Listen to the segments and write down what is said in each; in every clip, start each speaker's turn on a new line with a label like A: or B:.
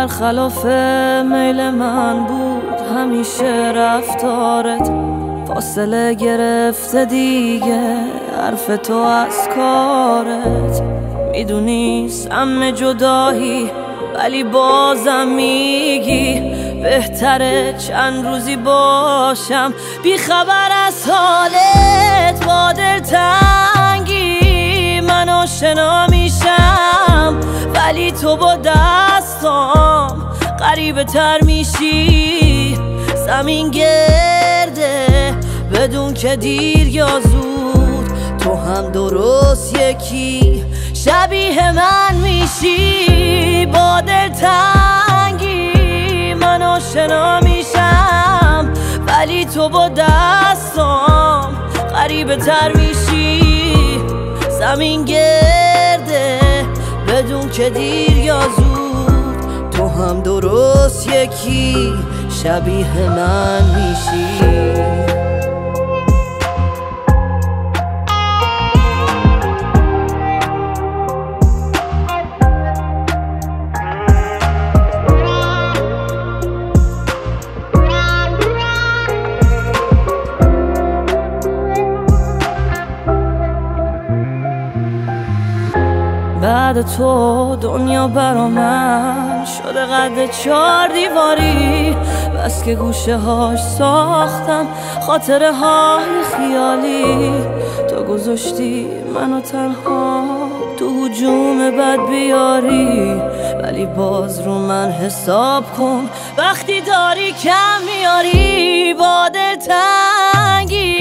A: برخلاف میل من بود همیشه رفتارت، فاصله گرفته دیگه حرف تو از کارت. میدونی سم جدایی ولی بازم میگی بهتره چند روزی باشم بی خبر از حالت. با دلتنگی من آشنا میشم ولی تو با دستام غریبه تر میشی. زمین گرده بدون که دیر یا زود، تو هم درست یکی شبیه من میشی. با دلتنگی من آشنا میشم ولی تو با دستام غریبه تر میشی. زمین گرده بدون که دیر یا زود، تو هم درست یکی شبیه من میشی. بعد تو دنیا برا من شده قد 4 دیواری، بس که گوشه هاش ساختم خاطره های خیالی. تو گذاشتی منو تنها تو هجوم بد بیاری، ولی باز رو من حساب کن وقتی داری کم میاری. با دلتنگی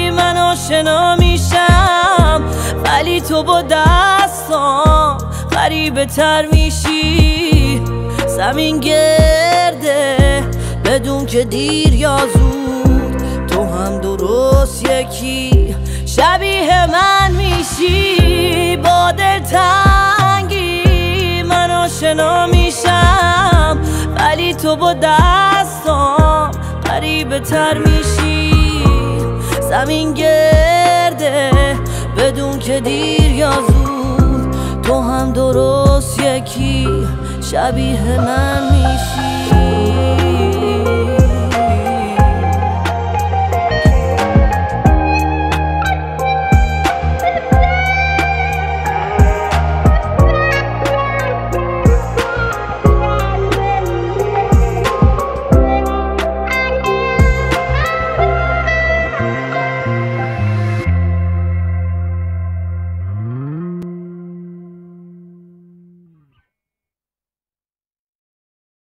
A: من آشنا میشم ولی تو با دستام غریبه تر میشی. زمین گرده بدون که دیر یا زود، تو هم درست یکی شبیه من میشی. با دلتنگی من آشنا میشم ولی تو با دستام غریبه تر میشی. زمین گرده بدون که دیر یا زود، تو هم درست یکی شبیه من میشی.